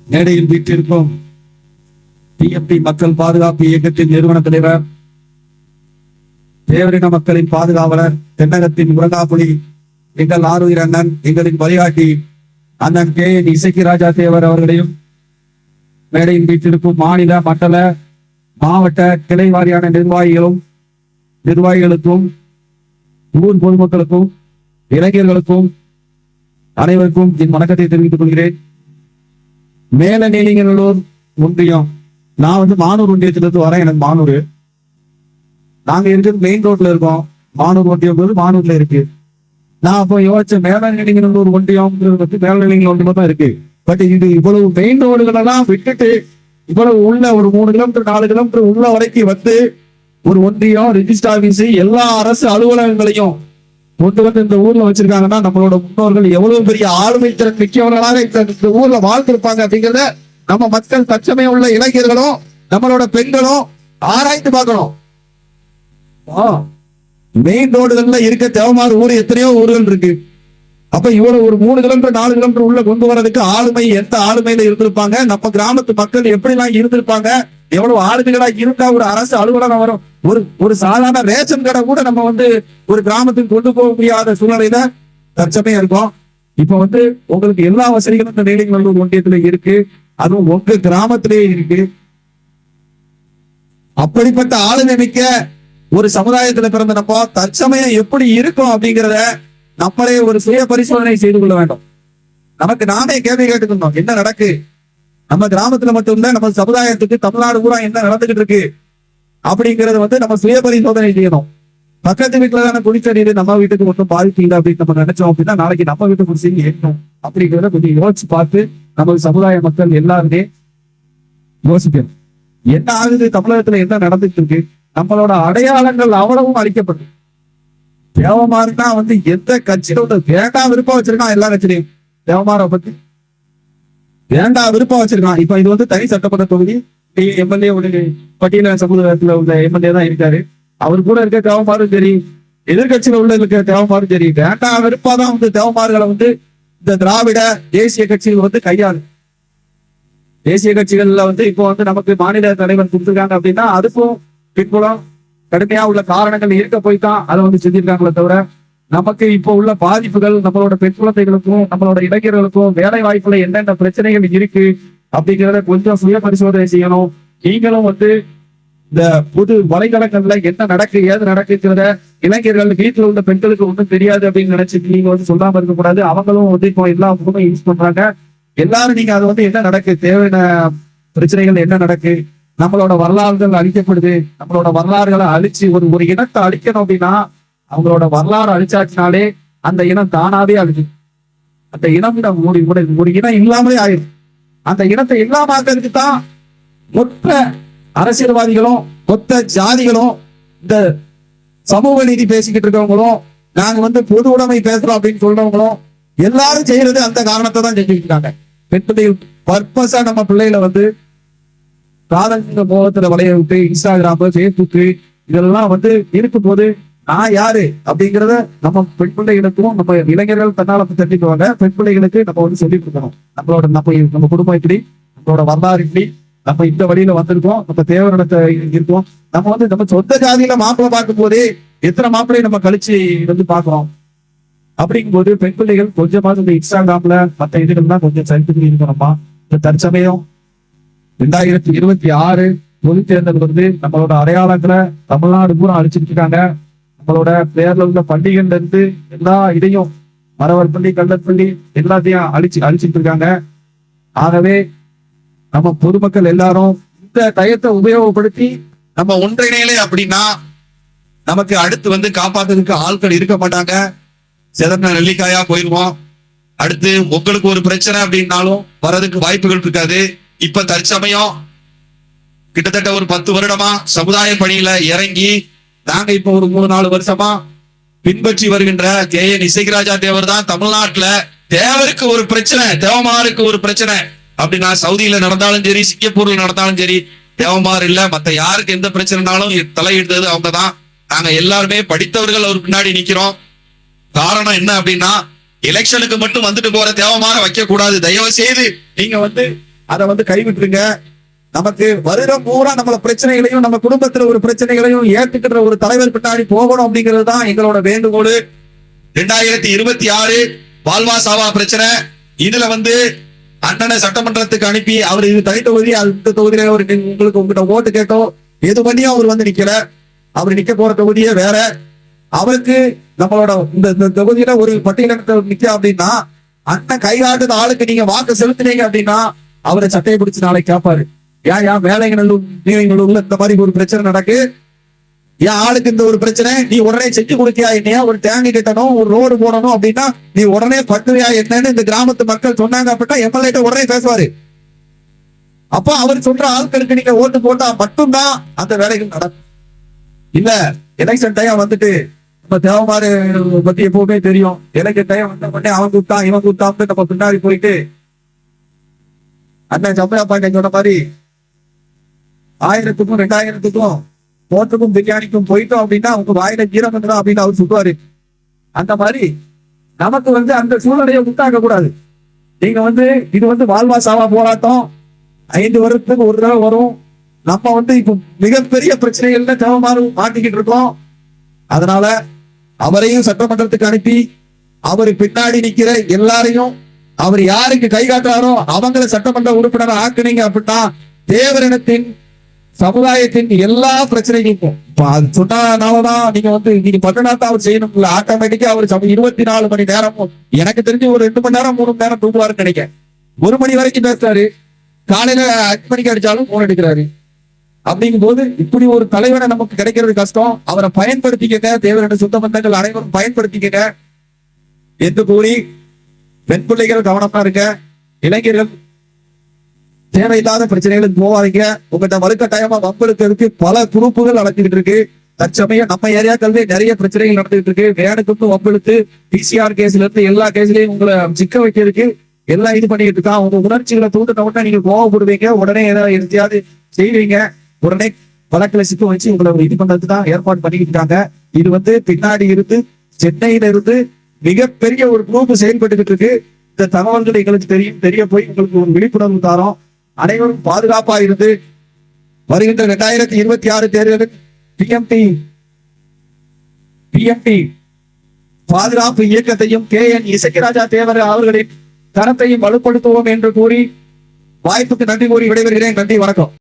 மேடையில் வீட்டிற்கும் டிஎம்பி மக்கள் பாதுகாப்பு இயக்கத்தின் நிறுவன தலைவர், தேவரின மக்களின் பாதுகாவலர், தென்னகத்தின் முருகாப்புலி, எங்கள் ஆறுயிர் அண்ணன், எங்களின் வழிகாட்டி அண்ணன் KN இசக்கிராஜா தேவர் அவர்களையும், மேடையில் வீட்டிற்கும் மாநில மண்டல மாவட்ட கிளை வாரியான நிர்வாகிகளுக்கும் ஊர் பொதுமக்களுக்கும் இளைஞர்களுக்கும் அனைவருக்கும் என் வணக்கத்தை தெரிவித்துக் கொள்கிறேன். மேல நீலிங்கநல்லூர் ஒன்றியம், நான் மானூர் ஒன்றியத்திலிருந்து வரேன். எனக்கு மானூர், நாங்க இருக்கிறது மெயின் ரோட்ல இருக்கோம். மானூர் ஒன்றியம் மானூர்ல இருக்கு. நான் அப்போ யோசிச்ச மேல நீலிங்கநல்லூர் ஒன்றியம் மேல நீலிங்கல் ஒன்றியம் தான் இருக்கு. பட் இது இவ்வளவு மெயின் ரோடுகளெல்லாம் விட்டுட்டு இவ்வளவு உள்ள ஒரு 3 கிலோமீட்டர் 4 கிலோமீட்டர் உள்ள வரைக்கும் ஒரு ஒன்றியம் ரெஜிஸ்டர் ஆபீஸ் எல்லா அரசு அலுவலகங்களையும் கொண்டு இந்த ஊர்ல வச்சிருக்காங்கன்னா நம்மளோட முன்னோர்கள் எவ்வளவு பெரிய ஆளுமை திறன் மிக்கவர்களாக இந்த ஊர்ல வாழ்ந்திருப்பாங்க அப்படிங்கிறத நம்ம மக்கள் தற்சமயம் உள்ள இளைஞர்களும் நம்மளோட பெண்களும் ஆராய்ந்து பார்க்கணும். மெயின் ரோடுகள்ல இருக்க தேவமாறு ஊர் எத்தனையோ ஊர்கள் இருக்கு. அப்ப இவ்வளவு ஒரு 3 கிலோமீட்டர் 4 கிலோமீட்டர் உள்ள கொண்டு வரதுக்கு ஆளுமை எந்த ஆளுமையில இருந்திருப்பாங்க, நம்ம கிராமத்து மக்கள் எப்படி எல்லாம் இருந்திருப்பாங்க, எவ்வளவு ஆளுமைகளா இருந்தா ஒரு அரசு அலுவலகம் வரும். ஒரு சாதாரண ரேஷன் கடை கூட நம்ம ஒரு கிராமத்துக்கு கொண்டு போக முடியாத சூழ்நிலையில தற்சமயம் இருக்கும். இப்ப உங்களுக்கு எல்லா வசதிகளும் இந்த நீலிங்கநல்லூர் ஒன்றியத்துல இருக்கு. அதுவும் உங்க கிராமத்திலேயே இருக்கு. அப்படிப்பட்ட ஆளுமை மிக்க ஒரு சமுதாயத்துல பிறந்த நம்ம தற்சமயம் எப்படி இருக்கும் அப்படிங்கிறத நம்மளே ஒரு சுய பரிசோதனை செய்து கொள்ள வேண்டும். நமக்கு நாமே கேள்வி கேட்டுக்கணும், என்ன நடக்கு நம்ம கிராமத்துல மட்டும்தான், நம்ம சமுதாயத்துக்கு தமிழ்நாடு பூரா என்ன நடந்துகிட்டு இருக்கு அப்படிங்கறது நம்ம சுய பரிசோதனை செய்யணும். பக்கத்து வீட்டுல தானே குடிச்ச நீர் நம்ம வீட்டுக்கு மட்டும் பாதிப்பு இல்லை அப்படின்னு நம்ம நினைச்சோம் அப்படின்னா நாளைக்கு நம்ம வீட்டு குடிச்சு ஏற்கும் அப்படிங்கிறத கொஞ்சம் யோசிச்சு பார்த்து நம்ம சமுதாய மக்கள் எல்லாருமே யோசிக்கணும். என்ன ஆகுது, தமிழகத்துல என்ன நடந்துட்டு இருக்கு, நம்மளோட அடையாளங்கள் அவ்வளவும் அழிக்கப்படும். தேவமாறுனா எந்த கட்சியில வேண்டாம் விருப்பம் வச்சிருக்கான், எல்லா கட்சியிலையும் தேவமாரை பத்தி வேண்டாம் விருப்பம் வச்சிருக்கான். இப்ப இது தனி சட்டமன்ற தொகுதி, எம்எல்ஏ பட்டியல சமூகத்துல உள்ள எம்எல்ஏ தான் இருக்காரு. அவரு கூட இருக்க தேவமாறும் சரி, எதிர்கட்சியில உள்ள இருக்க தேவமாறும் சரி, வேண்டாம் விருப்பாதான் தேவமாறுகளை இந்த திராவிட தேசிய கட்சிகள் கையாளு. தேசிய கட்சிகள்ல இப்போ நமக்கு மாநில தலைவர் கொடுத்துருக்காங்க அப்படின்னா அதுக்கும் பின்புலம் கடுமையா உள்ள காரணங்கள் இருக்க போய்தான் அதை செஞ்சிருக்காங்களே தவிர நமக்கு இப்போ உள்ள பாதிப்புகள் நம்மளோட பெண் குழந்தைகளுக்கும் நம்மளோட இளைஞர்களுக்கும் வேலை வாய்ப்புல என்னென்ன பிரச்சனைகள் இருக்கு அப்படிங்கிறத கொஞ்சம் சுய பரிசோதனை செய்யணும். நீங்களும் இந்த பொது வலைதளங்கள்ல என்ன நடக்கு ஏது நடக்குங்கிறத இளைஞர்கள் வீட்டுல உள்ள பெண்களுக்கு ஒன்றும் தெரியாது அப்படின்னு நினைச்சு நீங்க சொல்லாம இருக்கக்கூடாது. அவங்களும் இப்போ எல்லா பொருளும் யூஸ் பண்றாங்க. எல்லாரும் நீங்க அது என்ன நடக்கு, தேவையான பிரச்சனைகள் என்ன நடக்கு, நம்மளோட வரலாறுகள் அழிக்கப்படுது, நம்மளோட வரலாறுகளை அழிச்சு ஒரு இனத்தை அழிக்கணும் அப்படின்னா அவங்களோட வரலாறு அழிச்சாச்சுனாலே அந்த இனம் தானாவே அழிஞ்சு அந்த இனம் ஒரு இனம் இல்லாமலே ஆயிடும். அந்த இனத்தை இல்லாமக்கிறதுக்கு தான் மொத்த அரசியல்வாதிகளும் மொத்த ஜாதிகளும் இந்த சமூக நீதி பேசிக்கிட்டு இருக்கவங்களும் நாங்க பொது உடைமை பேசுறோம் அப்படின்னு சொல்றவங்களும் எல்லாரும் செய்யறது அந்த காரணத்தை தான் செஞ்சுட்டு இருக்காங்க. பெண் பிள்ளைகள் பர்பஸா நம்ம பிள்ளைகளை காதல் மோகத்துல வளைய விட்டு இன்ஸ்டாகிராம் பேஸ்புக் இதெல்லாம் இருக்கும் போது நான் யாரு அப்படிங்கிறத நம்ம பெண் பிள்ளைகளுக்கும் நம்ம இளைஞர்கள் தன்னால தெரிஞ்சுக்குவாங்க. பெண் பிள்ளைகளுக்கு நம்ம சொல்லி கொடுக்கணும், நம்ம குடும்பம் இப்படி, நம்மளோட வரலாறு இப்படி, நம்ம இந்த வழியில வந்திருக்கோம், நம்ம தேவரிடத்தை இருக்கோம். நம்ம சொந்த ஜாதியில மாப்பிள்ளை பார்க்கும் போதே எத்தனை மாப்பிள்ளையை நம்ம கழிச்சு பாக்குறோம். அப்படிங்கும் போது பெண் பிள்ளைகள் கொஞ்சமாவது இந்த இன்ஸ்டாகிராம்ல மற்ற இதுகள்லாம் கொஞ்சம் சரித்து இருக்கணும்மா. இந்த தற்சமயம் 2026 பொது தேர்தல் நம்மளோட அடையாளங்களை தமிழ்நாடு பூரா அழிச்சுட்டு இருக்காங்க. நம்மளோட பேர்ல உள்ள பள்ளிகள்ல இருந்து எல்லா இதையும் மரவர் பள்ளி, கல்லர் பள்ளி எல்லாத்தையும் அழிச்சிட்டு இருக்காங்க. ஆகவே நம்ம பொதுமக்கள் எல்லாரும் இந்த டயத்தை உபயோகப்படுத்தி நம்ம ஒன்றிணையிலே அப்படின்னா நமக்கு அடுத்து காப்பாத்துறதுக்கு ஆட்கள் இருக்க மாட்டாங்க. செதன நெல்லிக்காயா போயிருவோம். அடுத்து உங்களுக்கு ஒரு பிரச்சனை அப்படின்னாலும் வர்றதுக்கு வாய்ப்புகள் இருக்காது. இப்ப தற்சமயம் கிட்டத்தட்ட ஒரு 10 வருடமா சமுதாய பணியில இறங்கி நாங்க இப்ப ஒரு 3-4 வருஷமா பின்பற்றி வருகின்ற KN இசக்கிராஜா தேவர் தான் தமிழ்நாட்டுல தேவருக்கு ஒரு பிரச்சனை, தேவமாருக்கு ஒரு பிரச்சனை அப்படின்னா சவுதியில நடந்தாலும் சரி, சிங்கப்பூர்ல நடந்தாலும் சரி, தேவமாறு இல்ல மத்த யாருக்கு எந்த பிரச்சனைனாலும் தலையிடுறது அவங்கதான். நாங்க எல்லாருமே படித்தவர்கள் அவர் பின்னாடி நிக்கிறோம். காரணம் என்ன அப்படின்னா எலெக்ஷனுக்கு மட்டும் வந்துட்டு போற தேவமாற வைக்க கூடாது. தயவு செய்து நீங்க அதை வந்து கைவிட்டுருங்க. நமக்கு வருடம் பூரா நம்மள பிரச்சனைகளையும் நம்ம குடும்பத்துல ஒரு பிரச்சனைகளையும் ஏற்றுக்கிற ஒரு தலைவர் பின்னாடி போகணும் அப்படிங்கிறது தான் எங்களோட வேண்டுகோள். 2026 வாழ்வா சாவா பிரச்சனை. இதுல வந்து அண்ணனை சட்டமன்றத்துக்கு அனுப்பி அவர் இது தனி தொகுதி, அந்த தொகுதியில ஒரு உங்களுக்கு உங்ககிட்ட ஓட்டு கேட்டோம், எது பண்ணியும் அவர் வந்து நிக்கல. அவர் நிக்க போற தொகுதியே வேற. அவருக்கு நம்மளோட இந்த தொகுதியில ஒரு பட்டியலினத்தை நிக்க அப்படின்னா அண்ணன் கைகாட்டுத ஆளுக்கு நீங்க வாக்கு செலுத்தினீங்க அப்படின்னா அவரை சட்டையை பிடிச்சு நாளைக்கு கேட்பாரு, ஏன் வேலைங்களூர் நீலங்களூர்ல இந்த மாதிரி ஒரு பிரச்சனை நடக்கு, என் ஆளுக்கு இந்த ஒரு பிரச்சனை, நீ உடனே செஞ்சு கொடுத்தியா என்னையா, ஒரு டேங்க் கட்டணும், ஒரு ரோடு போடணும் அப்படின்னா நீ உடனே பண்ணுவியா என்னன்னு இந்த கிராமத்து மக்கள் சொன்னாங்க அப்படின்னா எம்எல்ஏ உடனே பேசுவாரு. அப்ப அவர் சொல்ற ஆட்களுக்கு நீங்க ஓட்டு போட்டா மட்டும்தான் அந்த வேலைகள் நடக்கும். இல்ல எலெக்ஷன் டைம் வந்துட்டு நம்ம தேவமாறு பத்தி எப்பவுமே தெரியும். எலெக்ஷன் டைம் வந்த உடனே அவன் கூப்பிட்டான் இவன் கூப்பிட்டான் நம்ம பின்னாடி போயிட்டு அண்ணன் சம்பளா பாண்டியன் சொன்ன மாதிரி 1000க்கும் 2000க்கும் போட்டுக்கும் பிரியாணிக்கும் போயிட்டோம் அப்படின்னா உங்க வாயில ஜீரம் வந்துடும் அப்படின்னு அவர் சொல்லுவாரு. அந்த மாதிரி நமக்கு வந்து அந்த சூழ்நிலையை உண்டாக்க கூடாது. நீங்க வந்து இது வந்து வாழ்வா சாவா போராட்டம் 5 வருடத்துக்கு ஒரு தடவை வரும். நம்ம வந்து இப்ப மிகப்பெரிய பிரச்சனைகள்ல தேவமாறு மாட்டிக்கிட்டு இருக்கோம். அதனால அவரையும் சட்டமன்றத்துக்கு அனுப்பி அவரு பின்னாடி நிக்கிற எல்லாரையும் அவர் யாருக்கு கை காட்டுறாரோ அவங்கள சட்டமன்ற உறுப்பினர் ஆக்குனீங்க அப்படின்னா தேவரினத்தின் சமுதாயத்தின் எல்லா பிரச்சனைகளுக்கும் அது சொன்னனாலதான் நீங்க வந்து நீங்க பட்டணாத்தான் அவர் செய்யணும் இல்ல, ஆட்டோமேட்டிக்கா அவர் 24 மணி நேரமும் எனக்கு தெரிஞ்சு ஒரு 2 மணி நேரம் 3 மணி நேரம் தூங்குவாருன்னு நினைக்கிறேன். 1 மணி வரைக்கும் பேசுறாரு, காலையில 5 மணிக்கு அடிச்சாலும் போன் எடுக்கிறாரு. அப்படிங்கும் போது இப்படி ஒரு தலைவரை நமக்கு கிடைக்கிறது கஷ்டம். அவரை பயன்படுத்திக்கங்க, தேவரின் சொந்த பந்தங்கள் அனைவரும் பயன்படுத்திக்கங்க என்று கூறி பெண் பிள்ளைகள் கவனமா இருக்க, இளைஞர்கள் தேவையில்லாத பிரச்சனைகளுக்கு போவாதீங்க. உங்கள்கிட்ட வலுக்கட்டாயமா வம்பெடுக்கிறதுக்கு பல குரூப்புகள் நடந்துகிட்டு இருக்கு. தற்சமயம் நம்ம ஏரியாக்கள்ல நிறைய பிரச்சனைகள் நடந்துகிட்டு இருக்கு. வேனுக்கு வம்பெடுத்து பிசிஆர் கேஸ்ல இருந்து எல்லா கேஸ்லயும் உங்களை சிக்க வைக்கிறதுக்கு எல்லாம் இது பண்ணிட்டு இருக்கான். உங்க உணர்ச்சிகளை தூண்டுன உடனே நீங்க கோவப்படுவீங்க, உடனே ஏதாவது எதையாவது செய்வீங்க, உடனே வழக்குல சிக்க வச்சு உங்களை இது பண்றதுக்கு தான் ஏற்பாடு பண்ணிக்கிட்டு இருக்காங்க. இது வந்து பின்னாடி இருந்து சென்னையில இருந்து மிகப்பெரிய ஒரு குரூப் செயல்பட்டு இருக்கு. இந்த தகவல்கள் எங்களுக்கு தெரிய போய் உங்களுக்கு ஒரு விழிப்புணர்வு தாரோம். அனைவரும் பாதுகாப்பா இருந்து வருகின்ற 2026 தேர்தலில் பிஎம்டி பாதுகாப்பு இயக்கத்தையும் KN இசக்கிராஜா தேவர் அவர்களின் தரத்தையும் வலுப்படுத்துவோம் என்று கூறி வாய்ப்புக்கு நன்றி கூறி விடைபெறுகிறேன். நன்றி, வணக்கம்.